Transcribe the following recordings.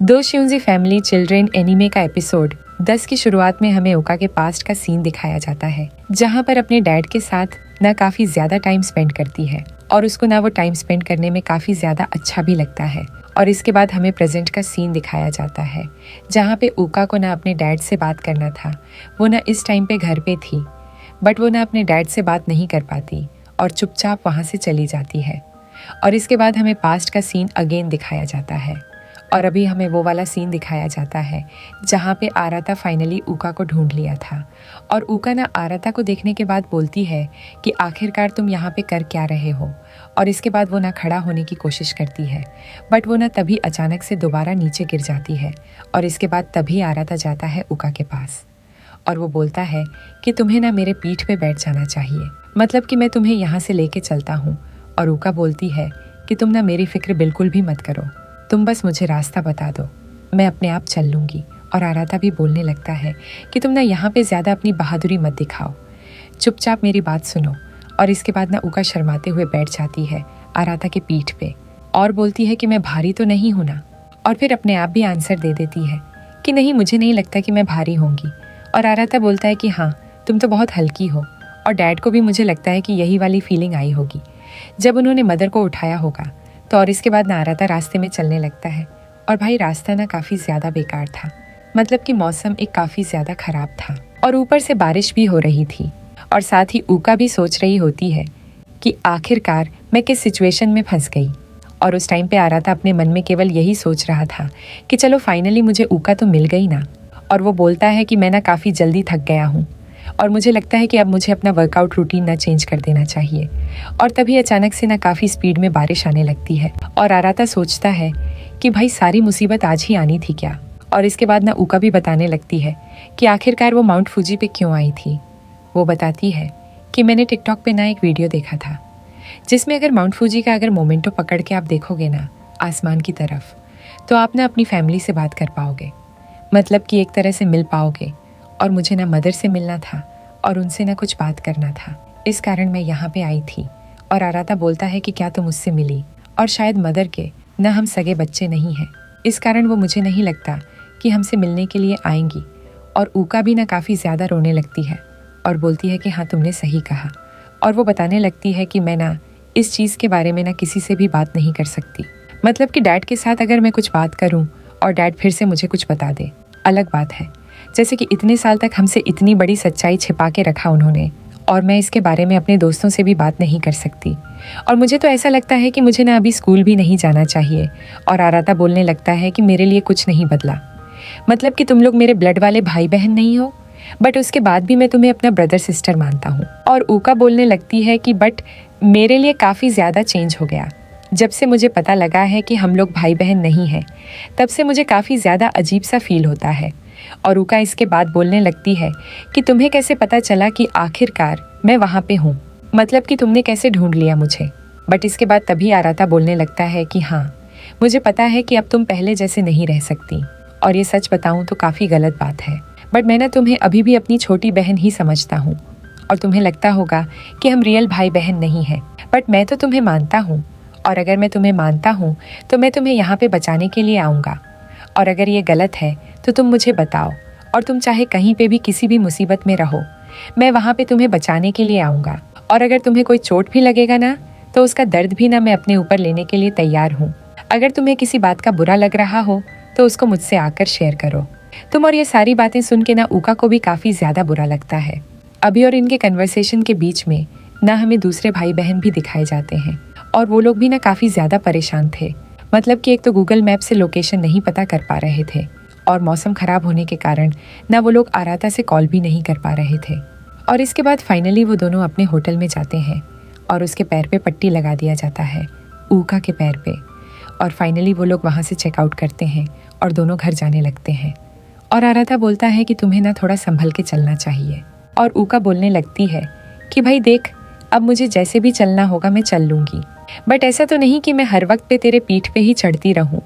दो शिउंजी family children anime का episode 10 की शुरुआत में हमें ओका के पास्ट का सीन दिखाया जाता है, जहां पर अपने डैड के साथ ना काफी ज्यादा टाइम स्पेंड करती है और उसको ना वो टाइम स्पेंड करने में काफी ज्यादा अच्छा भी लगता है। और इसके बाद हमें प्रेजेंट का सीन दिखाया जाता है, जहाँ पे ओका को ना अपने डैड से बात करना था। वो ना इस टाइम पे घर पे थी, बट वो ना अपने डैड से बात नहीं कर पाती और चुपचाप वहाँ से चली जाती है। और इसके बाद हमें पास्ट का सीन अगेन दिखाया जाता है और अभी हमें वो वाला सीन दिखाया जाता है जहाँ पे आराता फाइनली ऊका को ढूंढ लिया था। और ऊका ना आराता को देखने के बाद बोलती है कि आखिरकार तुम यहाँ पे कर क्या रहे हो। और इसके बाद वो ना खड़ा होने की कोशिश करती है, बट वो ना तभी अचानक से दोबारा नीचे गिर जाती है। और इसके बाद तभी आराता जाता है ऊका के पास और वो बोलता है कि तुम्हें ना मेरे पीठ पे बैठ जाना चाहिए, मतलब कि मैं तुम्हें यहाँ से लेके चलता हूँ। और ऊका बोलती है कि तुम ना मेरी फिक्र बिल्कुल भी मत करो, तुम बस मुझे रास्ता बता दो, मैं अपने आप चल लूँगी। और आराता भी बोलने लगता है कि तुम ना यहाँ पे ज़्यादा अपनी बहादुरी मत दिखाओ, चुपचाप मेरी बात सुनो। और इसके बाद ना ऊका शर्माते हुए बैठ जाती है आराता के पीठ पे और बोलती है कि मैं भारी तो नहीं हूँ ना। और फिर अपने आप भी आंसर दे देती है कि नहीं, मुझे नहीं लगता कि मैं भारी होंगी। और आराता बोलता है कि हाँ, तुम तो बहुत हल्की हो। और डैड को भी मुझे लगता है कि यही वाली फीलिंग आई होगी जब उन्होंने मदर को उठाया होगा। तो और इसके बाद ना आराता रास्ते में चलने लगता है। और भाई रास्ता ना काफ़ी ज़्यादा बेकार था, मतलब कि मौसम एक काफ़ी ज़्यादा ख़राब था और ऊपर से बारिश भी हो रही थी। और साथ ही ऊका भी सोच रही होती है कि आखिरकार मैं किस सिचुएशन में फंस गई। और उस टाइम पे आराता अपने मन में केवल यही सोच रहा था कि चलो फाइनली मुझे ऊका तो मिल गई ना। और वो बोलता है कि मैं ना काफ़ी जल्दी थक गया हूँ और मुझे लगता है कि अब मुझे अपना वर्कआउट रूटीन ना चेंज कर देना चाहिए। और तभी अचानक से ना काफ़ी स्पीड में बारिश आने लगती है और आराता सोचता है कि भाई सारी मुसीबत आज ही आनी थी क्या। और इसके बाद ना ऊका भी बताने लगती है कि आखिरकार वो माउंट फूजी पे क्यों आई थी। वो बताती है कि मैंने टिकटॉक पे ना एक वीडियो देखा था जिसमें अगर माउंट फूजी का अगर मोमेंटो पकड़ के आप देखोगे ना आसमान की तरफ, तो आप ना अपनी फैमिली से बात कर पाओगे, मतलब कि एक तरह से मिल पाओगे। और मुझे ना मदर से मिलना था और उनसे ना कुछ बात करना था, इस कारण मैं यहाँ पे आई थी। और आराता बोलता है कि क्या तुम मुझसे मिली, और शायद मदर के ना हम सगे बच्चे नहीं हैं, इस कारण वो मुझे नहीं लगता कि हमसे मिलने के लिए आएंगी। और ऊका भी ना काफ़ी ज़्यादा रोने लगती है और बोलती है कि हाँ, तुमने सही कहा। और वो बताने लगती है कि मैं ना इस चीज़ के बारे में ना किसी से भी बात नहीं कर सकती, मतलब कि डैड के साथ अगर मैं कुछ बात करूँ और डैड फिर से मुझे कुछ बता दे अलग बात है, जैसे कि इतने साल तक हमसे इतनी बड़ी सच्चाई छिपा के रखा उन्होंने, और मैं इसके बारे में अपने दोस्तों से भी बात नहीं कर सकती। और मुझे तो ऐसा लगता है कि मुझे ना अभी स्कूल भी नहीं जाना चाहिए। और आराता बोलने लगता है कि मेरे लिए कुछ नहीं बदला, मतलब कि तुम लोग मेरे ब्लड वाले भाई बहन नहीं हो, बट उसके बाद भी मैं तुम्हें अपना ब्रदर सिस्टर मानता हूँ। और ऊका बोलने लगती है कि बट मेरे लिए काफ़ी ज़्यादा चेंज हो गया जब से मुझे पता लगा है कि हम लोग भाई बहन नहीं हैं, तब से मुझे काफ़ी ज़्यादा अजीब सा फील होता है। और ऊका इसके बाद बोलने लगती है कि तुम्हें कैसे पता चला कि आखिरकार मैं वहाँ पे हूँ, मतलब कि तुमने कैसे ढूंढ लिया मुझे। बट इसके बाद तभी आराता बोलने लगता है कि हाँ, मुझे पता है कि अब तुम पहले जैसे नहीं रह सकती, और ये सच बताऊँ तो काफ़ी गलत बात है, बट मैं ना तुम्हें अभी भी अपनी छोटी बहन ही समझता हूँ। और तुम्हें लगता होगा कि हम रियल भाई बहन नहीं हैं, बट मैं तो तुम्हें मानता हूँ। और अगर मैं तुम्हें मानता हूँ तो मैं तुम्हें यहाँ पे बचाने के लिए आऊँगा, और अगर ये गलत है तो तुम मुझे बताओ, और तुम चाहे कहीं पे भी किसी भी मुसीबत में रहो, मैं वहाँ पे तुम्हें बचाने के लिए आऊँगा। और अगर तुम्हें कोई चोट भी लगेगा ना, तो उसका दर्द भी ना मैं अपने ऊपर लेने के लिए तैयार हूँ। अगर तुम्हें किसी बात का बुरा लग रहा हो तो उसको मुझसे आकर शेयर करो तुम। और ये सारी बातें सुन के ना ऊका को भी काफ़ी ज़्यादा बुरा लगता है अभी। और इनके कन्वर्सेशन के बीच में ना हमें दूसरे भाई बहन भी दिखाए जाते हैं, और वो लोग भी ना काफ़ी ज़्यादा परेशान थे, मतलब कि एक तो गूगल मैप से लोकेशन नहीं पता कर पा रहे थे, और मौसम ख़राब होने के कारण ना वो लोग आराता से कॉल भी नहीं कर पा रहे थे। और इसके बाद फाइनली वो दोनों अपने होटल में जाते हैं और उसके पैर पे पट्टी लगा दिया जाता है, ऊका के पैर पे। और फाइनली वो लोग वहाँ से चेकआउट करते हैं और दोनों घर जाने लगते हैं। और आराता बोलता है कि तुम्हें ना थोड़ा संभल के चलना चाहिए। और ऊका बोलने लगती है कि भाई देख, अब मुझे जैसे भी चलना होगा मैं चल लूँगी, बट ऐसा तो नहीं कि मैं हर वक्त पे तेरे पीठ पे ही चढ़ती रहूं,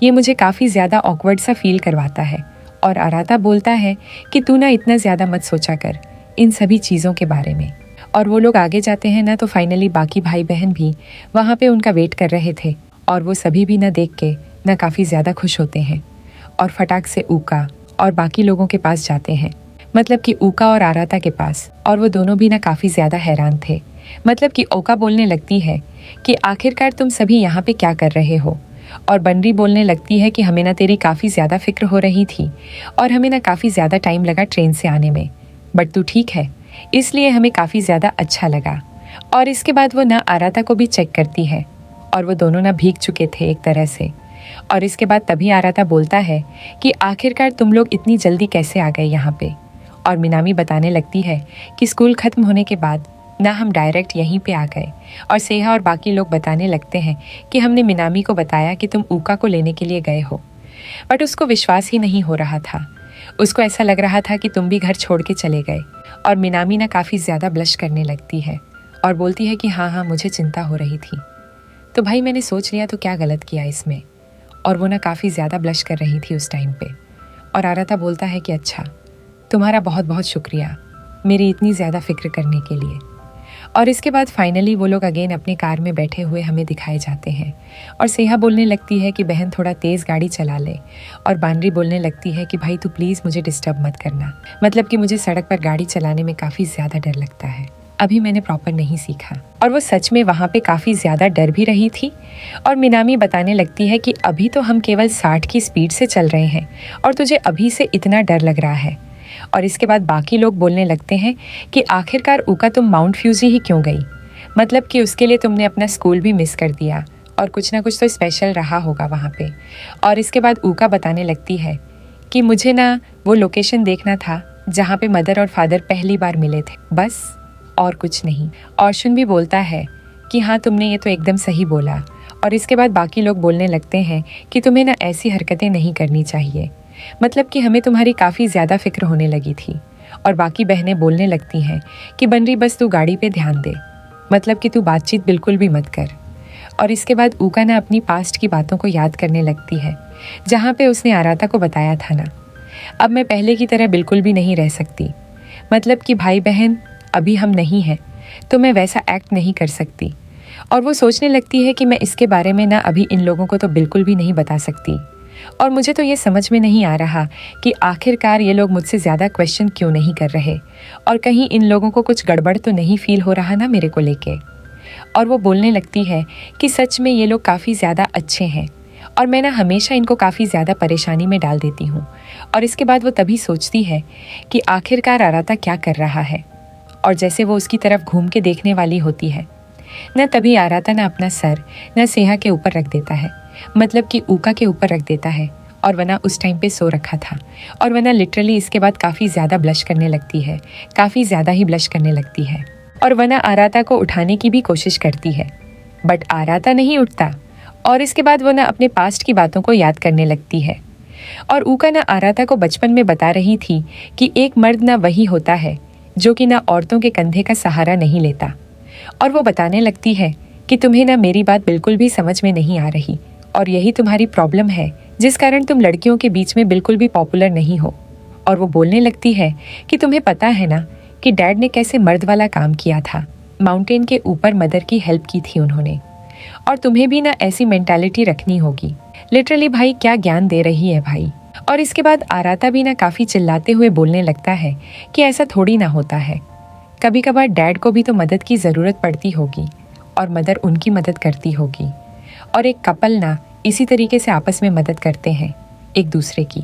ये मुझे काफ़ी ज़्यादा ऑकवर्ड सा फील करवाता है। और आराता बोलता है कि तू ना इतना ज़्यादा मत सोचा कर इन सभी चीज़ों के बारे में। और वो लोग आगे जाते हैं ना, तो फाइनली बाकी भाई बहन भी वहाँ पे उनका वेट कर रहे थे, और वो सभी भी ना देख के ना काफ़ी ज़्यादा खुश होते हैं। और फटाक से ऊका और बाकी लोगों के पास जाते हैं, मतलब कि ऊका और आराता के पास। और वो दोनों भी ना काफ़ी ज़्यादा हैरान थे। मतलब कि ओका बोलने लगती है कि आखिरकार तुम सभी यहाँ पे क्या कर रहे हो, और बनरी बोलने लगती है कि हमें ना तेरी काफ़ी ज़्यादा फिक्र हो रही थी और हमें ना काफ़ी ज़्यादा टाइम लगा ट्रेन से आने में, बट तू ठीक है, इसलिए हमें काफ़ी ज़्यादा अच्छा लगा। और इसके बाद वो ना आराता को भी चेक करती है और वो दोनों ना भीग चुके थे एक तरह से। और इसके बाद तभी आराता बोलता है कि आखिरकार तुम लोग इतनी जल्दी कैसे आ गए यहाँ पे। और मिनामी बताने लगती है कि स्कूल ख़त्म होने के बाद ना हम डायरेक्ट यहीं पे आ गए। और सेहा और बाकी लोग बताने लगते हैं कि हमने मिनामी को बताया कि तुम ऊका को लेने के लिए गए हो, बट उसको विश्वास ही नहीं हो रहा था। उसको ऐसा लग रहा था कि तुम भी घर छोड़ के चले गए। और मिनामी ना काफ़ी ज़्यादा ब्लश करने लगती है और बोलती है कि हाँ, मुझे चिंता हो रही थी, तो भाई मैंने सोच लिया तो क्या गलत किया इसमें। और वो ना काफ़ी ज़्यादा ब्लश कर रही थी उस टाइम पे। और आराता बोलता है कि अच्छा, तुम्हारा बहुत बहुत शुक्रिया मेरी इतनी ज़्यादा फिक्र करने के लिए। और इसके बाद फाइनली वो लोग अगेन अपनी कार में बैठे हुए हमें दिखाए जाते हैं। और सेहा बोलने लगती है कि बहन थोड़ा तेज़ गाड़ी चला ले। और बानरी बोलने लगती है कि भाई तू प्लीज़ मुझे डिस्टर्ब मत करना, मतलब कि मुझे सड़क पर गाड़ी चलाने में काफ़ी ज़्यादा डर लगता है, अभी मैंने प्रॉपर नहीं सीखा। और वो सच में वहाँ पे काफ़ी ज़्यादा डर भी रही थी। और मिनामी बताने लगती है कि अभी तो हम केवल 60 की स्पीड से चल रहे हैं और तुझे अभी से इतना डर लग रहा है। और इसके बाद बाकी लोग बोलने लगते हैं कि आखिरकार ऊका तुम माउंट फ्यूजी ही क्यों गई, मतलब कि उसके लिए तुमने अपना स्कूल भी मिस कर दिया और कुछ ना कुछ तो स्पेशल रहा होगा वहाँ पे। और इसके बाद ऊका बताने लगती है कि मुझे ना वो लोकेशन देखना था जहाँ पे मदर और फादर पहली बार मिले थे, बस और कुछ नहीं। अर्जुन भी बोलता है कि हाँ, तुमने ये तो एकदम सही बोला। और इसके बाद बाकी लोग बोलने लगते हैं कि तुम्हें ना ऐसी हरकतें नहीं करनी चाहिए, मतलब कि हमें तुम्हारी काफ़ी ज़्यादा फिक्र होने लगी थी। और बाकी बहनें बोलने लगती हैं कि बनरी बस तू गाड़ी पे ध्यान दे, मतलब कि तू बातचीत बिल्कुल भी मत कर। और इसके बाद ऊका ना अपनी पास्ट की बातों को याद करने लगती है, जहाँ पे उसने आराता को बताया था ना, अब मैं पहले की तरह बिल्कुल भी नहीं रह सकती, मतलब कि भाई बहन अभी हम नहीं हैं तो मैं वैसा एक्ट नहीं कर सकती। और वो सोचने लगती है कि मैं इसके बारे में ना अभी इन लोगों को तो बिल्कुल भी नहीं बता सकती। और मुझे तो ये समझ में नहीं आ रहा कि आखिरकार ये लोग मुझसे ज़्यादा क्वेश्चन क्यों नहीं कर रहे, और कहीं इन लोगों को कुछ गड़बड़ तो नहीं फील हो रहा ना मेरे को लेके। और वो बोलने लगती है कि सच में ये लोग काफ़ी ज़्यादा अच्छे हैं और मैं ना हमेशा इनको काफ़ी ज़्यादा परेशानी में डाल देती हूँ। और इसके बाद वो तभी सोचती है कि आखिरकार आराता क्या कर रहा है, और जैसे वो उसकी तरफ घूम के देखने वाली होती है न, तभी आराता ना अपना सर न सेहा के ऊपर रख देता है, मतलब कि ऊका के ऊपर रख देता है। और वना उस टाइम पे सो रखा था और वना लिटरली इसके बाद काफ़ी ज़्यादा ब्लश करने लगती है, काफ़ी ज़्यादा ही ब्लश करने लगती है। और वना आराता को उठाने की भी कोशिश करती है, बट आराता नहीं उठता। और इसके बाद वो ना अपने पास्ट की बातों को याद करने लगती है। और ऊका ना आराता को बचपन में बता रही थी कि एक मर्द ना वही होता है जो कि ना औरतों के कंधे का सहारा नहीं लेता। और वो बताने लगती है कि तुम्हें ना मेरी बात बिल्कुल भी समझ में नहीं आ रही, और यही तुम्हारी प्रॉब्लम है जिस कारण तुम लड़कियों के बीच में बिल्कुल भी पॉपुलर नहीं हो। और वो बोलने लगती है कि तुम्हें पता है ना कि डैड ने कैसे मर्द वाला काम किया था, माउंटेन के ऊपर मदर की हेल्प की थी उन्होंने, और तुम्हें भी ना ऐसी मेंटालिटी रखनी होगी। लिटरली भाई क्या ज्ञान दे रही है भाई। और इसके बाद आराता भी ना काफ़ी चिल्लाते हुए बोलने लगता है कि ऐसा थोड़ी ना होता है, कभी कभार डैड को भी तो मदद की ज़रूरत पड़ती होगी और मदर उनकी मदद करती होगी, और एक कपल ना इसी तरीके से आपस में मदद करते हैं एक दूसरे की।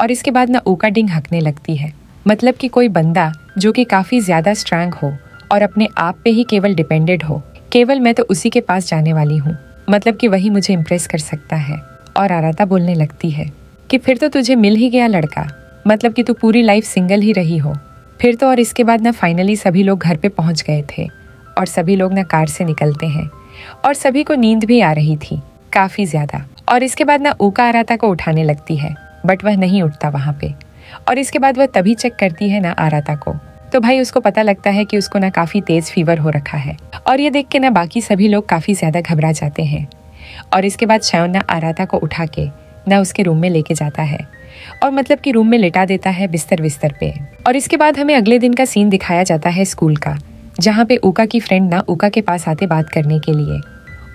और इसके बाद ना ऊका डिंग हकने लगती है, मतलब कि कोई बंदा जो कि काफ़ी ज़्यादा स्ट्रांग हो और अपने आप पे ही केवल डिपेंडेड हो, केवल मैं तो उसी के पास जाने वाली हूँ, मतलब कि वही मुझे इम्प्रेस कर सकता है। और आराता बोलने लगती है कि फिर तो तुझे मिल ही गया लड़का, मतलब कि तू पूरी लाइफ सिंगल ही रही हो फिर तो। और इसके बाद ना फाइनली सभी लोग घर पे पहुंच गए थे और सभी लोग ना कार से निकलते हैं और सभी को नींद भी आ रही थी काफ़ी ज़्यादा। और इसके बाद ना ऊका आराता को उठाने लगती है, बट वह नहीं उठता वहाँ पे। और इसके बाद वह तभी चेक करती है ना आराता को, तो भाई उसको पता लगता है कि उसको ना काफ़ी तेज़ फीवर हो रखा है। और ये देख के ना बाकी सभी लोग काफ़ी ज़्यादा घबरा जाते हैं। और इसके बाद शायन ना आराता को उठा के ना उसके रूम में लेके जाता है, और मतलब कि रूम में लेटा देता है बिस्तर पे। और इसके बाद हमें अगले दिन का सीन दिखाया जाता है स्कूल का, जहाँ पे ऊका की फ्रेंड ना ऊका के पास आते बात करने के लिए।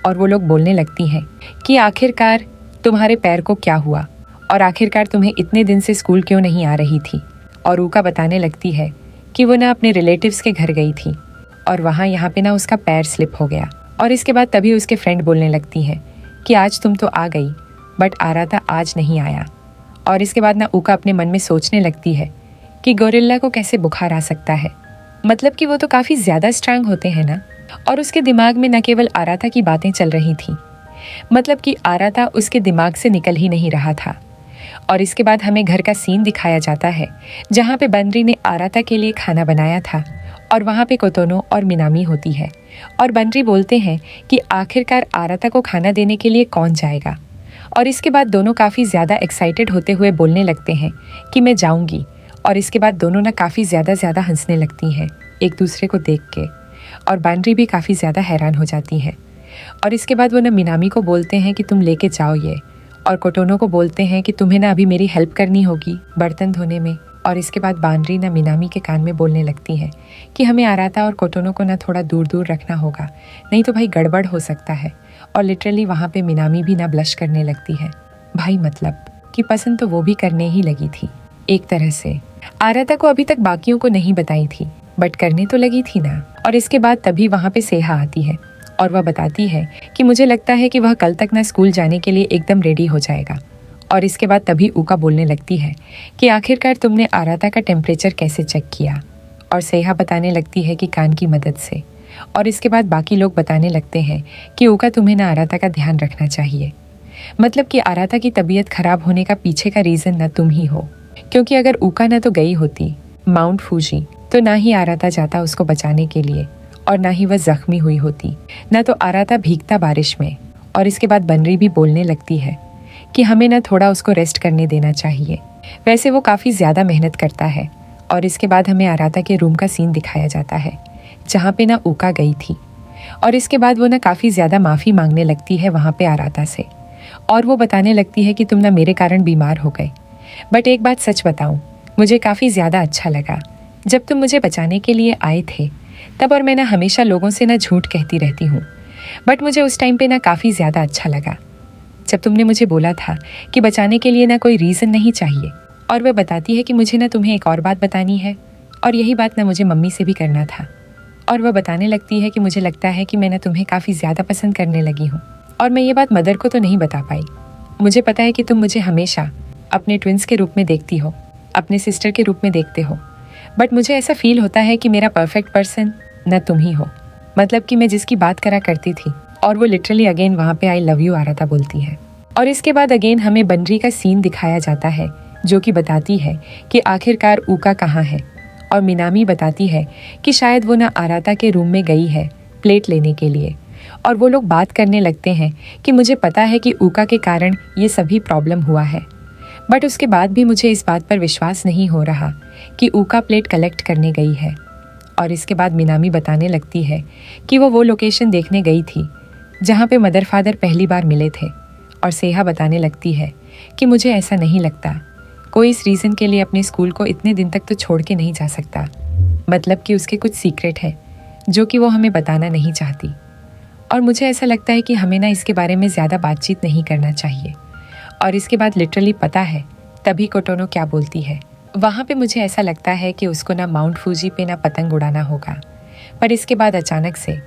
और वो लोग बोलने लगती हैं कि आखिरकार तुम्हारे पैर को क्या हुआ और आखिरकार तुम्हें इतने दिन से स्कूल क्यों नहीं आ रही थी। और ऊका बताने लगती है कि वो ना अपने रिलेटिव्स के घर गई थी और वहाँ यहाँ पे ना उसका पैर स्लिप हो गया। और इसके बाद तभी उसके फ्रेंड बोलने लगती हैं कि आज तुम तो आ गई बट आराता आज नहीं आया। और इसके बाद ना ऊका अपने मन में सोचने लगती है कि गोरिल्ला को कैसे बुखार आ सकता है, मतलब कि वो तो काफ़ी ज़्यादा स्ट्रांग होते हैं ना। और उसके दिमाग में न केवल आराता की बातें चल रही थी, मतलब कि आराता उसके दिमाग से निकल ही नहीं रहा था। और इसके बाद हमें घर का सीन दिखाया जाता है जहाँ पे बनरी ने आराता के लिए खाना बनाया था और वहाँ पे कोतोनो और मिनामी होती है। और बनरी बोलते हैं कि आखिरकार आराता को खाना देने के लिए कौन जाएगा। और इसके बाद दोनों काफ़ी ज़्यादा एक्साइटेड होते हुए बोलने लगते हैं कि मैं जाऊँगी। और इसके बाद दोनों ना काफ़ी ज़्यादा हंसने लगती हैं एक दूसरे को देख के। और बनरी भी काफ़ी ज़्यादा हैरान हो जाती है। और इसके बाद वो ना मिनामी को बोलते हैं कि तुम लेके जाओ ये, और कोटोनो को बोलते हैं कि तुम्हें ना अभी मेरी हेल्प करनी होगी बर्तन धोने में। और इसके बाद बानरी ना मिनामी के कान में बोलने लगती है कि हमें आराता और कोटोनो को ना थोड़ा दूर दूर रखना होगा, नहीं तो भाई गड़बड़ हो सकता है। और लिटरली वहाँ पे मिनामी भी ना ब्लश करने लगती है। भाई मतलब कि पसंद तो वो भी करने ही लगी थी एक तरह से। आराता को अभी तक बाकियों को नहीं बताई थी बट करने तो लगी थी ना। और इसके बाद तभी वहाँ पे सेहा आती है और वह बताती है कि मुझे लगता है कि वह कल तक ना स्कूल जाने के लिए एकदम रेडी हो जाएगा। और इसके बाद तभी ऊका बोलने लगती है कि आखिरकार तुमने आराता का टेम्परेचर कैसे चेक किया। और सेहा बताने लगती है कि कान की मदद से। और इसके बाद बाकी लोग बताने लगते हैं कि ऊका तुम्हें ना आराता का ध्यान रखना चाहिए, मतलब कि आराता की तबीयत खराब होने का पीछे का रीज़न ना तुम ही हो, क्योंकि अगर ऊका ना तो गई होती माउंट फूजी तो ना ही आराता जाता उसको बचाने के लिए और ना ही वह जख्मी हुई होती, ना तो आराता भीगता बारिश में। और इसके बाद बनरी भी बोलने लगती है कि हमें ना थोड़ा उसको रेस्ट करने देना चाहिए, वैसे वो काफ़ी ज़्यादा मेहनत करता है। और इसके बाद हमें आराता के रूम का सीन दिखाया जाता है जहाँ पे ना ऊका गई थी। और इसके बाद वो ना काफ़ी ज़्यादा माफ़ी मांगने लगती है वहाँ पे आराता से। और वो बताने लगती है कि तुम ना मेरे कारण बीमार हो गए, बट एक बात सच बताऊँ, मुझे काफ़ी ज़्यादा अच्छा लगा जब तुम मुझे बचाने के लिए आए थे तब। और मैं ना हमेशा लोगों से ना झूठ कहती रहती हूँ, बट मुझे उस टाइम पे ना काफ़ी ज़्यादा अच्छा लगा जब तुमने मुझे बोला था कि बचाने के लिए ना कोई रीज़न नहीं चाहिए। और वह बताती है कि मुझे ना तुम्हें एक और बात बतानी है, और यही बात ना मुझे मम्मी से भी करना था। और वह बताने लगती है कि मुझे लगता है कि मैं ना तुम्हें काफ़ी ज़्यादा पसंद करने लगी हूँ, और मैं ये बात मदर को तो नहीं बता पाई। मुझे पता है कि तुम मुझे हमेशा अपने ट्विंस के रूप में देखती हो, अपने सिस्टर के रूप में देखते हो, बट मुझे ऐसा फील होता है कि मेरा परफेक्ट पर्सन न तुम ही हो, मतलब कि मैं जिसकी बात करा करती थी। और वो लिटरली अगेन वहाँ पे आई लव यू आराता बोलती है। और इसके बाद अगेन हमें बनरी का सीन दिखाया जाता है जो कि बताती है कि आखिरकार ऊका कहाँ है। और मिनामी बताती है कि शायद वो ना आराता के रूम में गई है प्लेट लेने के लिए। और वो लोग बात करने लगते हैं कि मुझे पता है कि ऊका के कारण ये सभी प्रॉब्लम हुआ है, बट उसके बाद भी मुझे इस बात पर विश्वास नहीं हो रहा कि ऊका प्लेट कलेक्ट करने गई है। और इसके बाद मिनामी बताने लगती है कि वो लोकेशन देखने गई थी जहाँ पे मदर फादर पहली बार मिले थे। और सेहा बताने लगती है कि मुझे ऐसा नहीं लगता, कोई इस रीज़न के लिए अपने स्कूल को इतने दिन तक तो छोड़ के नहीं जा सकता, मतलब कि उसके कुछ सीक्रेट है जो कि वो हमें बताना नहीं चाहती। और मुझे ऐसा लगता है कि हमें ना इसके बारे में ज़्यादा बातचीत नहीं करना चाहिए। और इसके बाद लिटरली पता है तभी कोटोनो क्या बोलती है, वहाँ पे मुझे ऐसा लगता है कि उसको ना माउंट फूजी पे ना पतंग उड़ाना होगा। पर इसके बाद अचानक से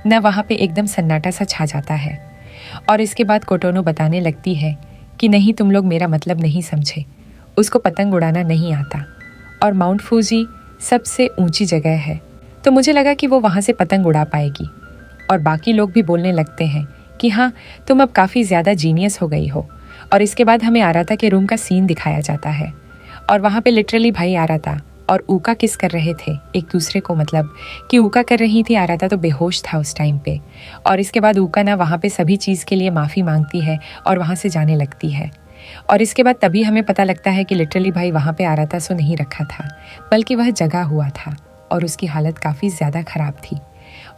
ना वहाँ पे एकदम सन्नाटा सा छा जाता है। और इसके बाद कोटोनो बताने लगती है कि नहीं, तुम लोग मेरा मतलब नहीं समझे, उसको पतंग उड़ाना नहीं आता और माउंट फूजी सबसे ऊंची जगह है, तो मुझे लगा कि वो वहाँ से पतंग उड़ा पाएगी। और बाकी लोग भी बोलने लगते हैं कि हाँ, तुम अब काफ़ी ज़्यादा जीनियस हो गई हो। और इसके बाद हमें आराता के रूम का सीन दिखाया जाता है और वहाँ पे लिटरली भाई आराता और ऊका किस कर रहे थे एक दूसरे को, मतलब कि ऊका कर रही थी, आराता तो बेहोश था उस टाइम पे। और इसके बाद ऊका ना वहाँ पे सभी चीज़ के लिए माफ़ी मांगती है और वहाँ से जाने लगती है। और इसके बाद तभी हमें पता लगता है कि लिटरली भाई वहाँ पे आराता सो नहीं रखा था, बल्कि वह जगा हुआ था और उसकी हालत काफ़ी ज़्यादा ख़राब थी।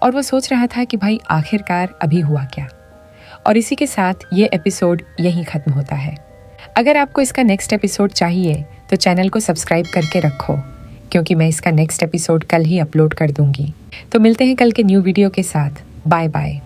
और वो सोच रहा था कि भाई आखिरकार अभी हुआ क्या। और इसी के साथ ये एपिसोड यहीं ख़त्म होता है। अगर आपको इसका नेक्स्ट एपिसोड चाहिए तो चैनल को सब्सक्राइब करके रखो, क्योंकि मैं इसका नेक्स्ट एपिसोड कल ही अपलोड कर दूंगी। तो मिलते हैं कल के न्यू वीडियो के साथ। Bye bye.